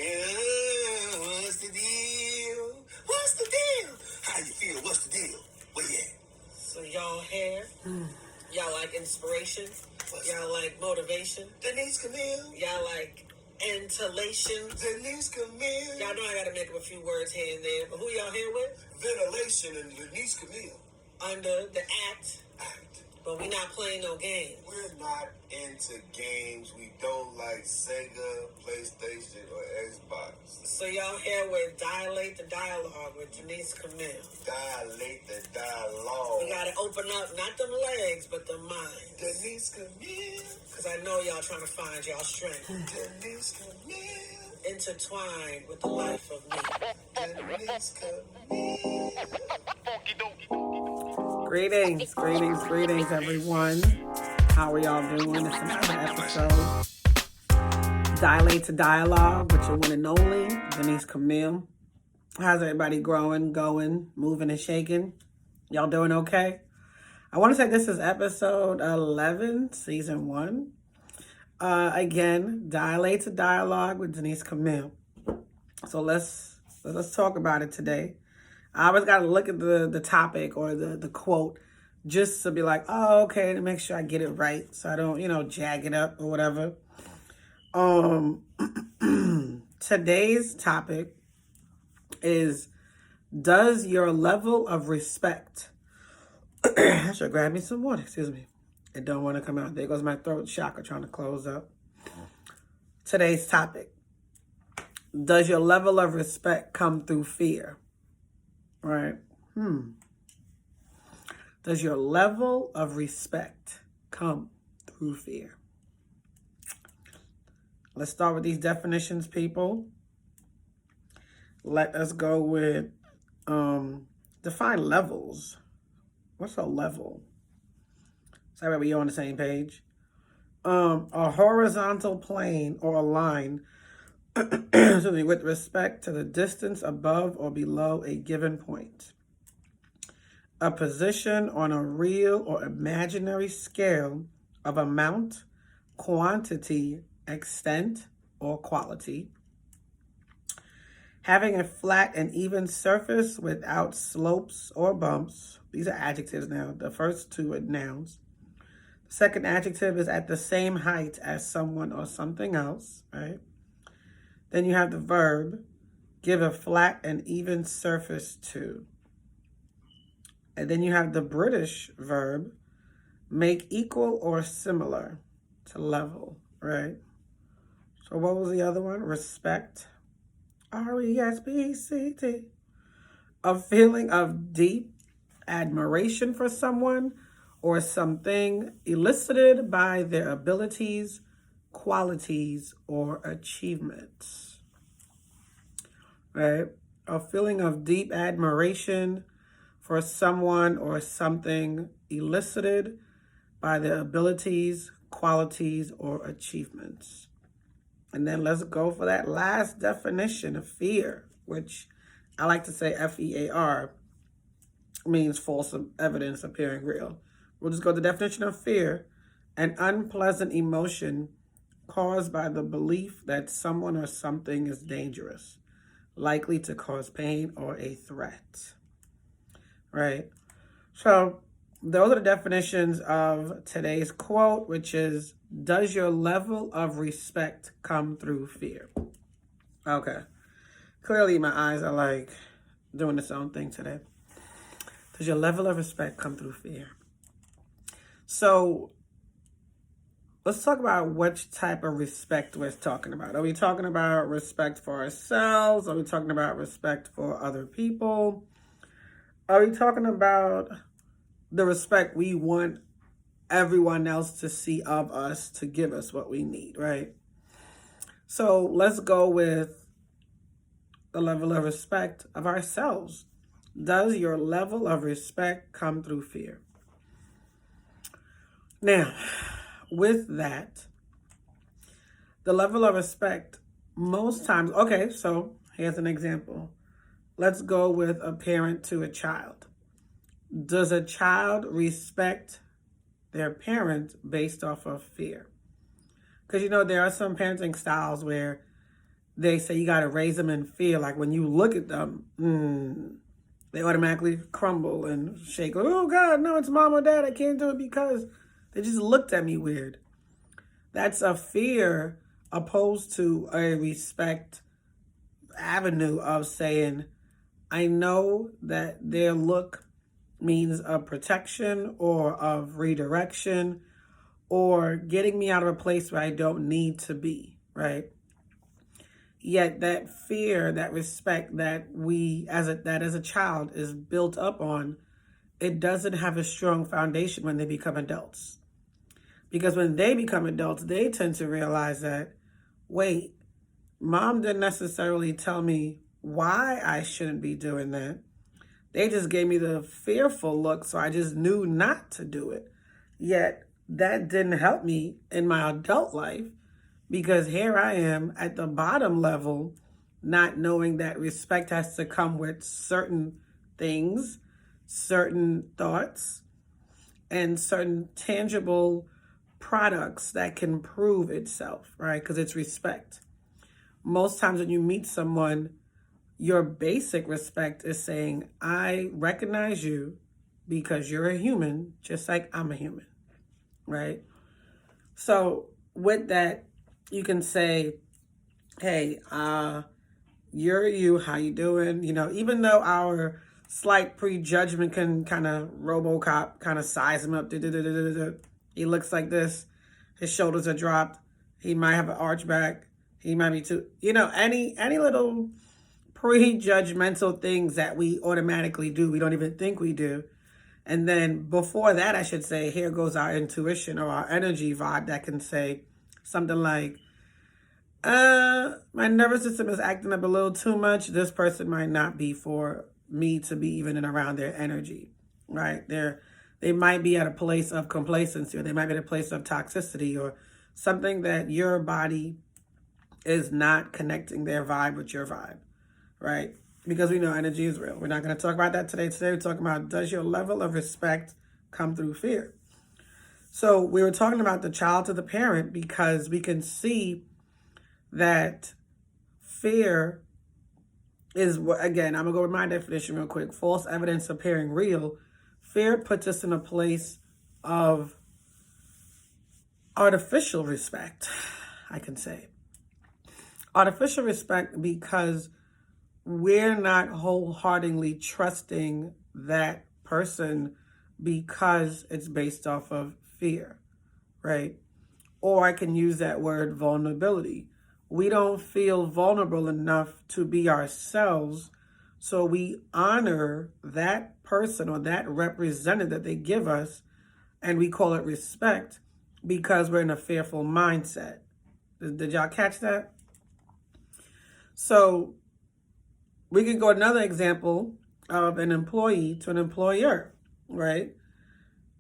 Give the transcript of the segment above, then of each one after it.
Yeah, what's the deal? What's the deal? How you feel? What's the deal? Well, yeah. So y'all here? Y'all like inspiration? Y'all like motivation? Denise Camille. Y'all like inhalation? Denise Camille. Y'all know I gotta make up a few words here and there, but who y'all here with? Ventilation and Denise Camille. Under the act. But we not playing no games. We're not into games. We don't like Sega, PlayStation, or Xbox. So y'all here with Dilate the Dialogue with Denise Camille. Dilate the dialogue. We gotta open up, not them legs, but the mind. Denise Camille. Because I know y'all trying to find y'all strength. Denise Camille. Intertwined with the life of me. Denise Camille. Greetings, everyone. How are y'all doing? It's another episode. Dilate to Dialogue with your one and only, Denise Camille. How's everybody growing, going, moving, and shaking? Y'all doing okay? I want to say this is episode 11, season 1. Again, Dilate to Dialogue with Denise Camille. So let's talk about it today. I always got to look at the topic or the quote just to be like, oh, okay, to make sure I get it right. So I don't, jag it up or whatever. Today's topic is, does your level of respect... I should grab me some water, excuse me. It don't want to come out. There goes my throat chakra trying to close up. Today's topic, does your level of respect come through fear? Right. Does your level of respect come through fear? Let's start with these definitions, people. Let us go with define levels. What's a level? Sorry, we on the same page. A horizontal plane or a line with respect to the distance above or below a given point. A position on a real or imaginary scale of amount, quantity, extent, or quality. Having a flat and even surface without slopes or bumps. These are adjectives now. The first two are nouns. The second adjective is at the same height as someone or something else, right? Then you have the verb, give a flat and even surface to. And then you have the British verb, make equal or similar to level, right? So what was the other one? Respect, R-E-S-P-E-C-T. A feeling of deep admiration for someone or something elicited by their abilities, qualities, or achievements, right? A feeling of deep admiration for someone or something elicited by their abilities, qualities, or achievements. And then let's go for that last definition of fear, which I like to say F-E-A-R, means false evidence appearing real. We'll just go to the definition of fear, an unpleasant emotion caused by the belief that someone or something is dangerous, likely to cause pain or a threat, right? So those are the definitions of today's quote, which is, does your level of respect come through fear? Okay. Clearly my eyes are like doing its own thing today. Does your level of respect come through fear? So let's talk about which type of respect we're talking about. Are we talking about respect for ourselves? Are we talking about respect for other people? Are we talking about the respect we want everyone else to see of us to give us what we need, right? So let's go with the level of respect of ourselves. Does your level of respect come through fear? Now, with that, the level of respect most times, okay, so here's an example. Let's go with a parent to a child. Does a child respect their parent based off of fear? Because, there are some parenting styles where they say you got to raise them in fear. Like when you look at them, they automatically crumble and shake. Oh God, no, it's mom or dad. I can't do it because they just looked at me weird. That's a fear opposed to a respect avenue of saying, I know that their look means of protection or of redirection or getting me out of a place where I don't need to be, right? Yet that fear, that respect that as a child is built up on, it doesn't have a strong foundation when they become adults. Because when they become adults, they tend to realize that, wait, mom didn't necessarily tell me why I shouldn't be doing that. They just gave me the fearful look, so I just knew not to do it. Yet that didn't help me in my adult life, because here I am at the bottom level, not knowing that respect has to come with certain things, certain thoughts, and certain tangible products that can prove itself, right? Because it's respect. Most times when you meet someone, your basic respect is saying, I recognize you because you're a human, just like I'm a human, right? So with that, you can say, hey, you're you, how you doing? You know, even though our slight prejudgment can kind of RoboCop, kind of size him up. He looks like this. His shoulders are dropped. He might have an arch back. He might be too, any little prejudgmental things that we automatically do. We don't even think we do. And then before that, I should say, here goes our intuition or our energy vibe that can say something like, my nervous system is acting up a little too much. This person might not be for me to be even in around their energy, right? They might be at a place of complacency, or they might be at a place of toxicity, or something that your body is not connecting their vibe with your vibe, right? Because we know energy is real. We're not going to talk about that today. Today we're talking about, does your level of respect come through fear? So we were talking about the child to the parent because we can see that fear is, again, I'm going to go with my definition real quick. False evidence appearing real. Fear puts us in a place of artificial respect, I can say. Artificial respect because we're not wholeheartedly trusting that person because it's based off of fear, right? Or I can use that word vulnerability. We don't feel vulnerable enough to be ourselves, so we honor that person or that representative that they give us, and we call it respect because we're in a fearful mindset. Did y'all catch that? So we could go another example of an employee to an employer, right?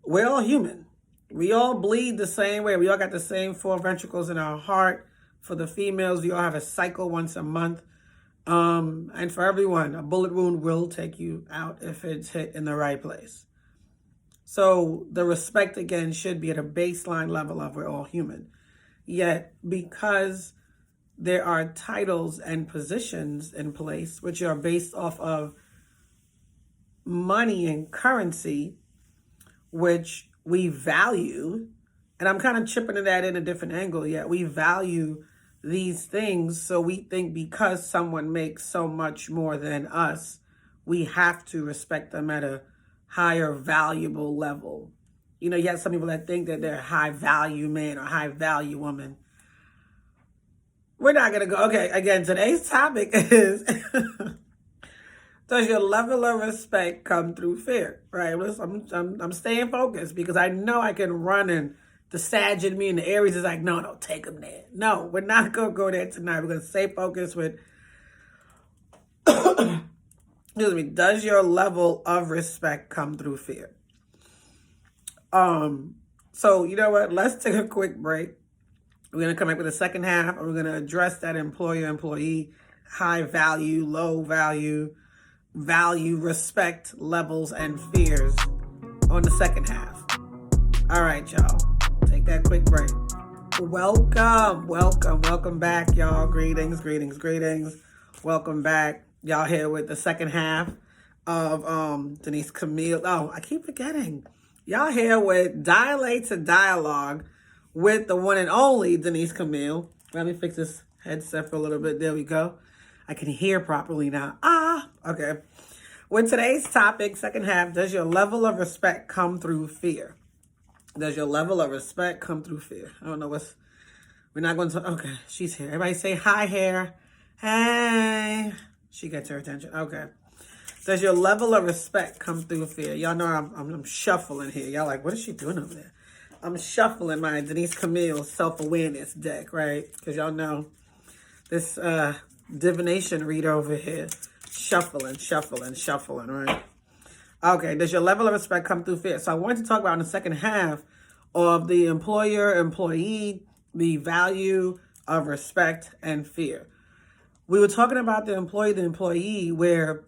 We're all human. We all bleed the same way. We all got the same 4 ventricles in our heart. For the females, we all have a cycle once a month. And for everyone, a bullet wound will take you out if it's hit in the right place. So the respect, again, should be at a baseline level of we're all human. Yet, because there are titles and positions in place, which are based off of money and currency, which we value, and I'm kind of chipping at that in a different angle, yet we value these things, so we think because someone makes so much more than us, we have to respect them at a higher valuable level. You have some people that think that they're high value man or high value woman. We're not going to go. Okay, again, today's topic is, does your level of respect come through fear, right? I'm staying focused because I know I can run, and the Sag in me and the Aries is like, no, take them there. No, we're not going to go there tonight. We're going to stay focused with, excuse me, does your level of respect come through fear? So you know what? Let's take a quick break. We're going to come back with the second half, and we're going to address that employer-employee, high value, low value, respect levels, and fears on the second half. All right, y'all. Take that quick break. Welcome back, y'all. Greetings. Welcome back. Y'all here with the second half of Denise Camille. Oh, I keep forgetting. Y'all here with Dilate to Dialogue with the one and only Denise Camille. Let me fix this headset for a little bit. There we go. I can hear properly now. Okay. With today's topic, second half, does your level of respect come through fear? Does your level of respect come through fear? I don't know we're not going to, okay, she's here. Everybody say hi, hair. Hey. She gets her attention. Okay. Does your level of respect come through fear? Y'all know I'm shuffling here. Y'all like, what is she doing over there? I'm shuffling my Denise Camille self-awareness deck, right? Because y'all know this divination reader over here. Shuffling, right? Okay, does your level of respect come through fear? So I wanted to talk about in the second half of the employer-employee, the value of respect and fear. We were talking about the employee, where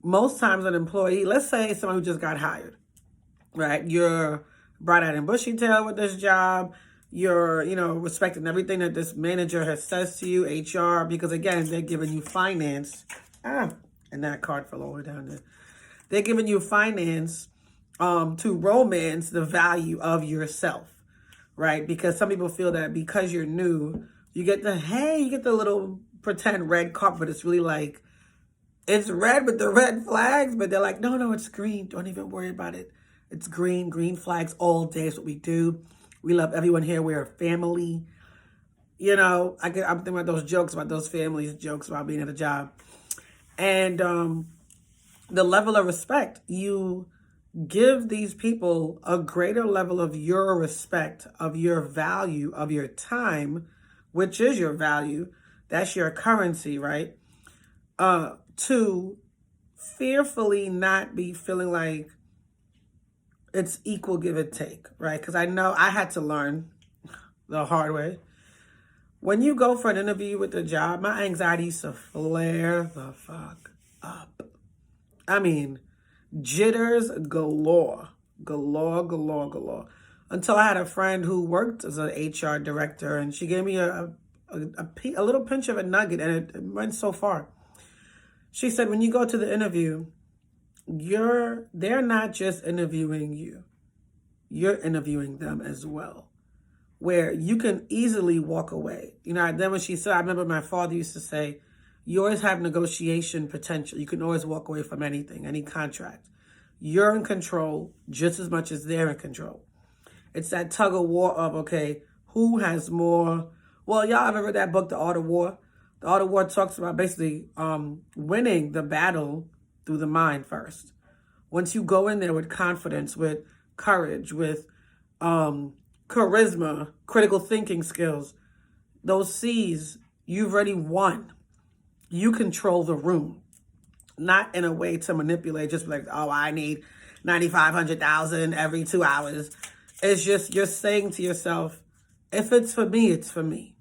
most times an employee, let's say someone who just got hired, right? You're bright eyed and bushy tailed with this job. You're, respecting everything that this manager has says to you, HR, because again, they're giving you finance. And that card fell all the way down there. They're giving you finance to romance the value of yourself, right? Because some people feel that because you're new, you get the little pretend red carpet, but it's really like, it's red with the red flags, but they're like, no, it's green. Don't even worry about it. It's green flags all day is what we do. We love everyone here. We're a family. I'm thinking about those jokes, about those families, jokes about being at a job. And the level of respect, you give these people a greater level of your respect, of your value, of your time, which is your value. That's your currency, right? To fearfully not be feeling like it's equal give and take, right? Because I know I had to learn the hard way. When you go for an interview with a job, my anxiety used to flare the fuck up. I mean, jitters galore. Until I had a friend who worked as an HR director, and she gave me a little pinch of a nugget, and it went so far. She said, when you go to the interview, they're not just interviewing you. You're interviewing them as well, where you can easily walk away. Then when she said, I remember my father used to say, you always have negotiation potential. You can always walk away from anything, any contract. You're in control just as much as they're in control. It's that tug of war of, okay, who has more? Well, y'all ever read that book, The Art of War? The Art of War talks about basically winning the battle through the mind first. Once you go in there with confidence, with courage, with charisma, critical thinking skills, those C's, you've already won. You control the room, not in a way to manipulate, just like, oh, I need 9,500,000 every 2 hours. It's just, you're saying to yourself, if it's for me, it's for me.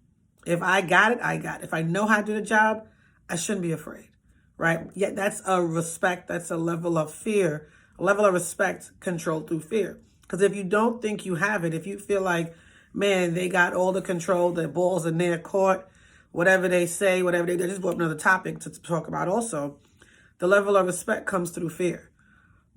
If I got it, I got it. If I know how to do the job, I shouldn't be afraid, right? Yet that's a respect, that's a level of fear, a level of respect controlled through fear. Because if you don't think you have it, if you feel like, man, they got all the control, the ball's in their court, whatever they say, whatever they just brought up another topic to talk about also, the level of respect comes through fear.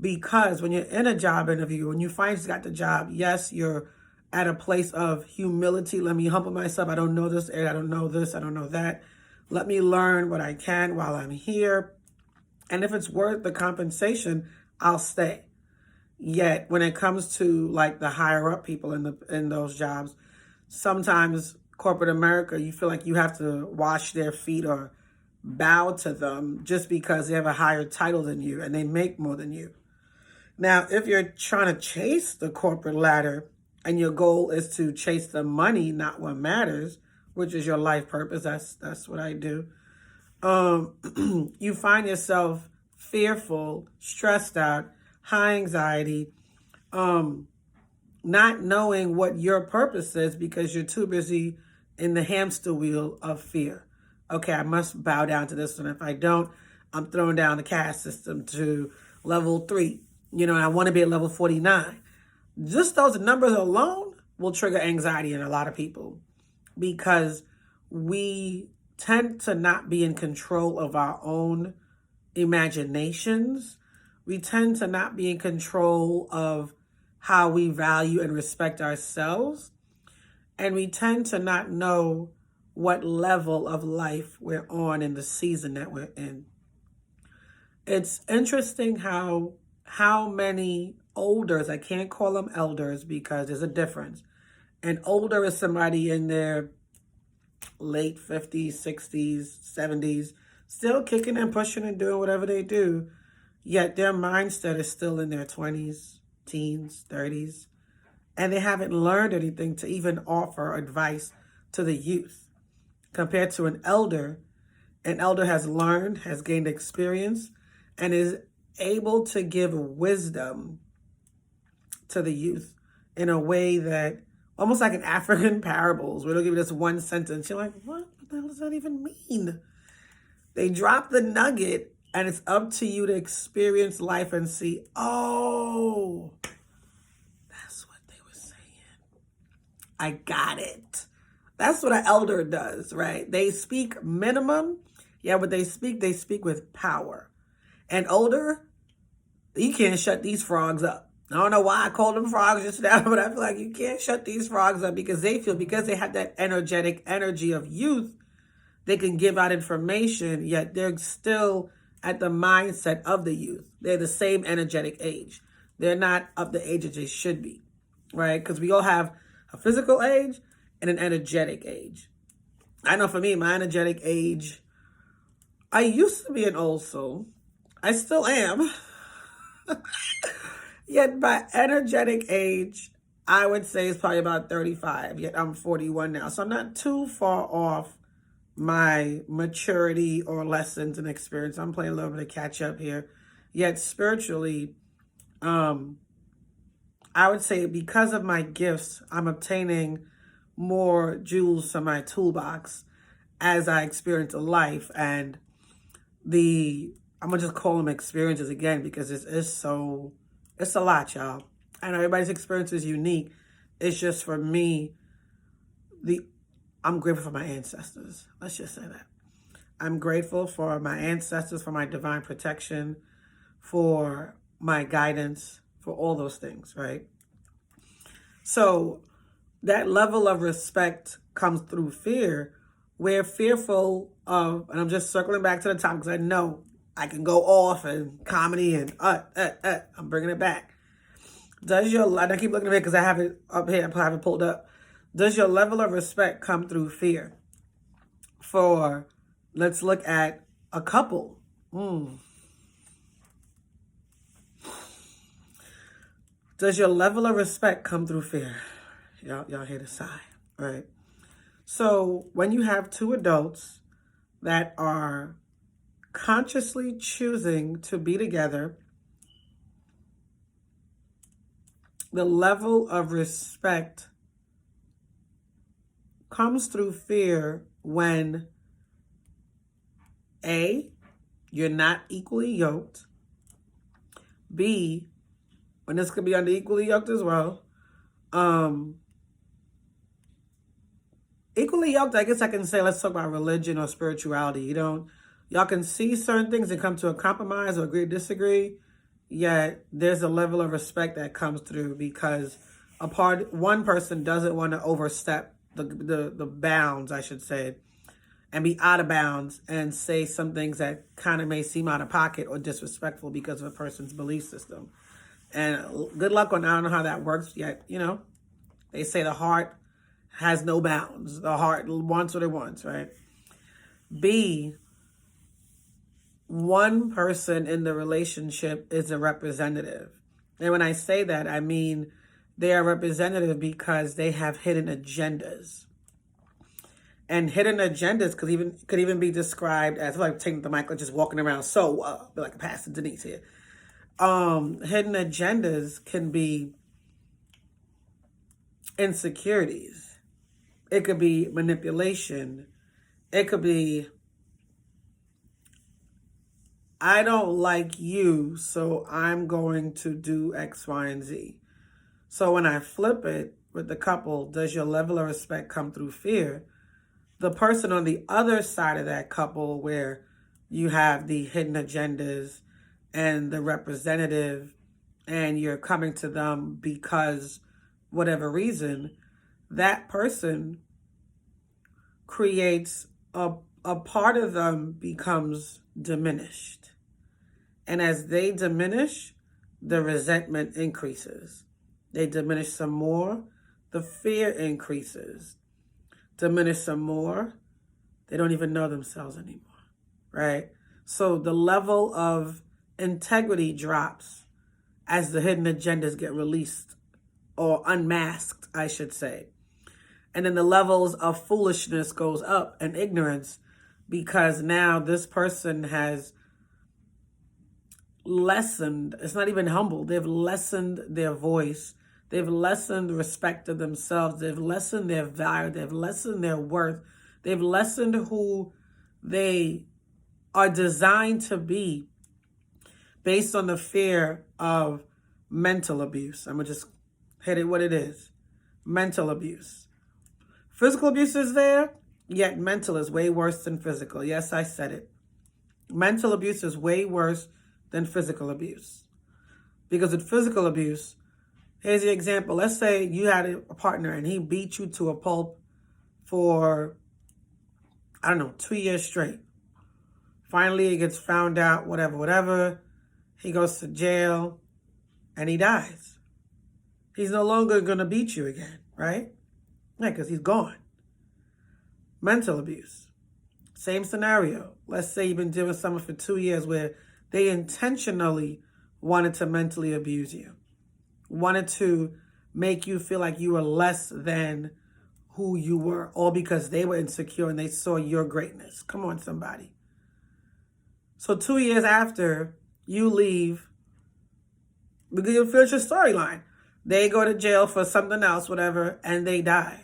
Because when you're in a job interview, when you finally got the job, yes, you're at a place of humility. Let me humble myself. I don't know this area. I don't know this. I don't know that. Let me learn what I can while I'm here. And if it's worth the compensation, I'll stay. Yet when it comes to like the higher up people in those jobs, sometimes corporate America, you feel like you have to wash their feet or bow to them just because they have a higher title than you and they make more than you. Now, if you're trying to chase the corporate ladder and your goal is to chase the money, not what matters, which is your life purpose, that's what I do, you find yourself fearful, stressed out, high anxiety, not knowing what your purpose is because you're too busy in the hamster wheel of fear. Okay, I must bow down to this one. If I don't, I'm throwing down the caste system to level 3. And I want to be at level 49. Just those numbers alone will trigger anxiety in a lot of people because we tend to not be in control of our own imaginations. We tend to not be in control of how we value and respect ourselves. And we tend to not know what level of life we're on in the season that we're in. It's interesting how many elders, I can't call them elders because there's a difference. An older is somebody in their late 50s, 60s, 70s, still kicking and pushing and doing whatever they do, yet their mindset is still in their 20s, teens, 30s, and they haven't learned anything to even offer advice to the youth. Compared to an elder has learned, has gained experience, and is able to give wisdom to the youth in a way that almost like in African parables, where they'll give you this one sentence. You're like, what the hell does that even mean? They drop the nugget, and it's up to you to experience life and see, oh, that's what they were saying. I got it. That's what an elder does, right? They speak minimum. Yeah, but they speak with power. And older, you can't shut these frogs up. I don't know why I called them frogs just now, but I feel like you can't shut these frogs up because they have that energetic energy of youth, they can give out information, yet they're still at the mindset of the youth. They're the same energetic age. They're not of the age that they should be, right? Because we all have a physical age and an energetic age. I know for me, my energetic age, I used to be an old soul. I still am. Yet my energetic age, I would say is probably about 35. Yet I'm 41 now. So I'm not too far off my maturity or lessons and experience. I'm playing a little bit of catch up here. Yet spiritually, I would say because of my gifts, I'm obtaining more jewels from my toolbox as I experience life. And I'm going to just call them experiences again because it's a lot, y'all. I know everybody's experience is unique. It's just for me, I'm grateful for my ancestors. Let's just say that. I'm grateful for my ancestors, for my divine protection, for my guidance, for all those things, right? So that level of respect comes through fear. We're fearful of, and I'm just circling back to the top because I know I can go off and comedy and I'm bringing it back. I keep looking at it because I have it up here, I have it pulled up. Does your level of respect come through fear? Let's look at a couple. Does your level of respect come through fear? Y'all hear the sigh, right? So when you have two adults that are consciously choosing to be together, the level of respect comes through fear when A, you're not equally yoked. B, when this could be unequally yoked as well. Equally yoked, I guess I can say, let's talk about religion or spirituality. Y'all can see certain things and come to a compromise or agree or disagree, yet there's a level of respect that comes through because one person doesn't want to overstep the bounds, I should say, and be out of bounds and say some things that kind of may seem out of pocket or disrespectful because of a person's belief system. And good luck on, I don't know how that works yet. They say the heart has no bounds. The heart wants what it wants, right? B, one person in the relationship is a representative. And when I say that, I mean they are representative because they have hidden agendas. And hidden agendas could even be described as, like taking the mic, like just walking around, be like Pastor Denise here. Hidden agendas can be insecurities. It could be manipulation. It could be, I don't like you, so I'm going to do X, Y, and Z. So when I flip it, with the couple, does your level of respect come through fear? The person on the other side of that couple, where you have the hidden agendas and the representative, and you're coming to them because whatever reason, that person creates a part of them becomes diminished. And as they diminish, the resentment increases. They diminish some more, the fear increases. Diminish some more, they don't even know themselves anymore, right? So the level of integrity drops as the hidden agendas get released, or unmasked, I should say. And then the levels of foolishness goes up, and ignorance, because now this person has lessened, it's not even humble, they've lessened their voice, they've lessened respect of themselves, they've lessened their value, they've lessened their worth, they've lessened who they are designed to be based on the fear of mental abuse. I'm going to just hit it what it is. Mental abuse. Physical abuse is there, yet mental is way worse than physical. Yes, I said it. Mental abuse is way worse than physical abuse. Because with physical abuse, here's the example. Let's say you had a partner and he beat you to a pulp for, 2 years straight. Finally, he gets found out, whatever. He goes to jail and he dies. He's no longer going to beat you again, right? Yeah, because he's gone. Mental abuse. Same scenario. Let's say you've been dealing with someone for 2 years where they intentionally wanted to mentally abuse you, wanted to make you feel like you were less than who you were, all because they were insecure and they saw your greatness. Come on, somebody. So 2 years after you leave, because you finish your storyline, they go to jail for something else, whatever, and they die.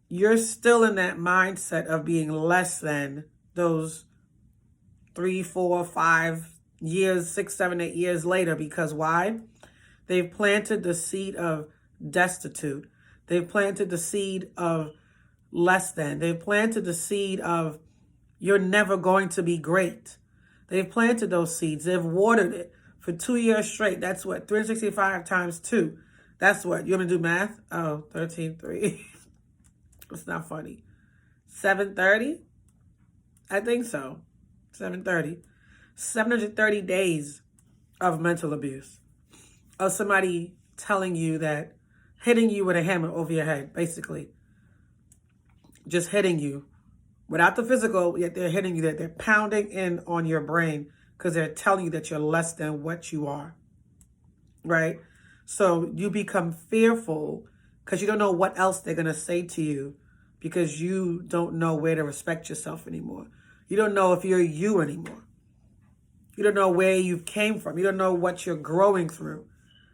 You're still in that mindset of being less than those 3, 4, 5 years, 6, 7, 8 years later. Because why? They've planted the seed of destitute. They've planted the seed of less than. They've planted the seed of you're never going to be great. They've planted those seeds. They've watered it for 2 years straight. That's what? 365 times 2. That's what? You want me to do math? Oh, 13.3. It's not funny. 730? I think so. 730. 730 days of mental abuse. Of somebody telling you that, hitting you with a hammer over your head, basically. Just hitting you. Without the physical, yet they're hitting you, that they're pounding in on your brain because they're telling you that you're less than what you are. Right? So you become fearful because you don't know what else they're going to say to you, because you don't know where to respect yourself anymore. You don't know if you're you anymore. You don't know where you came from. You don't know what you're growing through.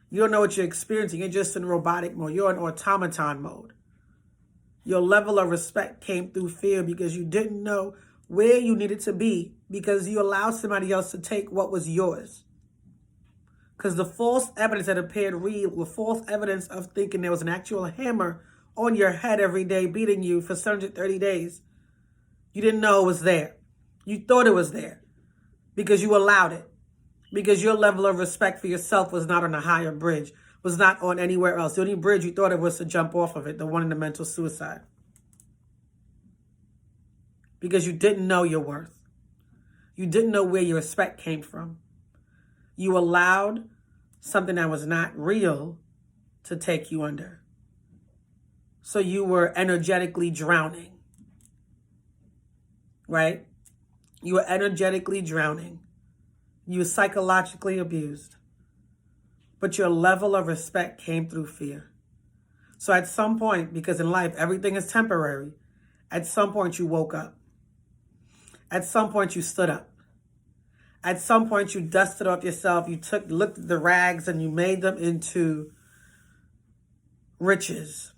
You don't know what you're experiencing. You're just in robotic mode. You're in automaton mode. Your level of respect came through fear because you didn't know where you needed to be, because you allowed somebody else to take what was yours. Because the false evidence that appeared real, the false evidence of thinking there was an actual hammer on your head every day beating you for 730 days, you didn't know it was there. You thought it was there because you allowed it. Because your level of respect for yourself was not on a higher bridge, was not on anywhere else. The only bridge you thought it was to jump off of it, the one in the mental suicide. Because you didn't know your worth. You didn't know where your respect came from. You allowed something that was not real to take you under. So you were energetically drowning. Right? You were energetically drowning. You were psychologically abused. But your level of respect came through fear. So at some point, because in life everything is temporary, at some point you woke up. At some point you stood up. At some point you dusted off yourself. You looked at the rags and you made them into riches.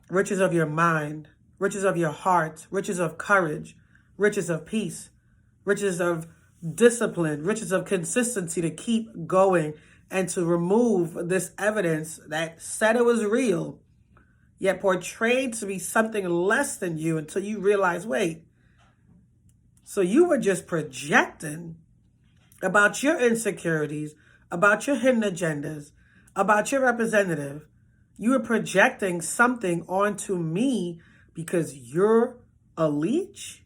Riches of your mind, riches of your heart, riches of courage, riches of peace, riches of discipline, riches of consistency to keep going and to remove this evidence that said it was real, yet portrayed to be something less than you until you realize, wait, so you were just projecting about your insecurities, about your hidden agendas, about your representative. You were projecting something onto me because you're a leech?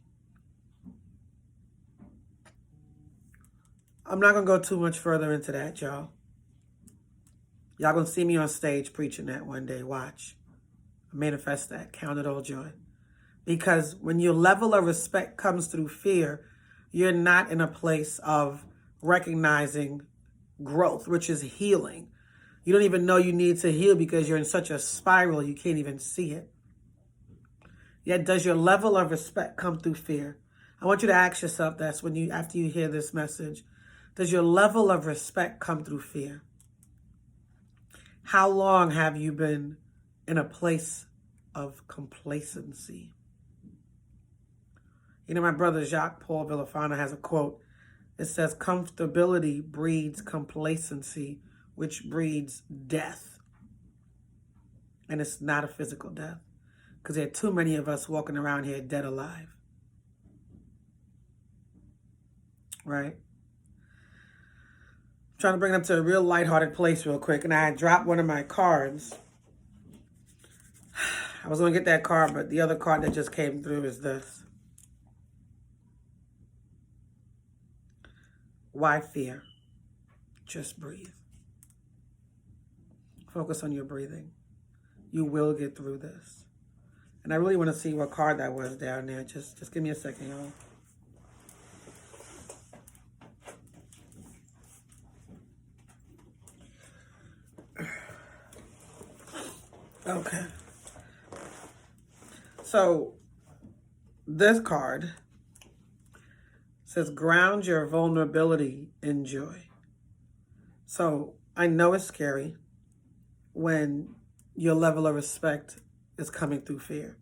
I'm not going to go too much further into that, y'all. Y'all going to see me on stage preaching that one day. Watch. Manifest that. Count it all joy. Because when your level of respect comes through fear, you're not in a place of recognizing growth, which is healing. You don't even know you need to heal because you're in such a spiral you can't even see it. Yet does your level of respect come through fear? I want you to ask yourself this when after you hear this message. Does your level of respect come through fear? How long have you been in a place of complacency? You know, my brother Jacques-Paul Villafana has a quote. It says, comfortability breeds complacency, which breeds death. And it's not a physical death, because there are too many of us walking around here dead alive. Right? I'm trying to bring them to a real lighthearted place real quick, and I dropped one of my cards. I was going to get that card, but the other card that just came through is this. Why fear? Just breathe. Focus on your breathing. You will get through this. And I really want to see what card that was down there. Just give me a second, y'all. Okay. So this card says ground your vulnerability in joy. So I know it's scary when your level of respect is coming through fear.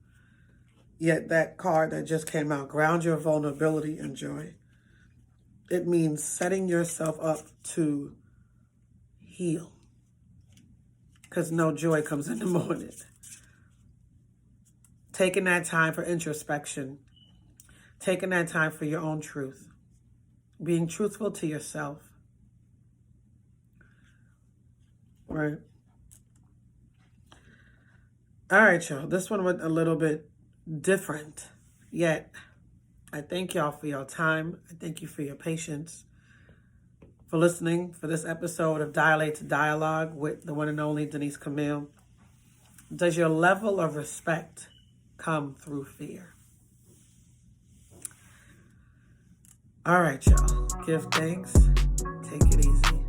Yet that card that just came out, ground your vulnerability in joy. It means setting yourself up to heal. Because no joy comes in the morning. Taking that time for introspection. Taking that time for your own truth. Being truthful to yourself. Right? All right, y'all. This one went a little bit different. Yet, I thank y'all for your time. I thank you for your patience. For listening for this episode of Dialate to Dialogue with the one and only Denise Camille. Does your level of respect come through fear? All right, y'all. Give thanks. Take it easy.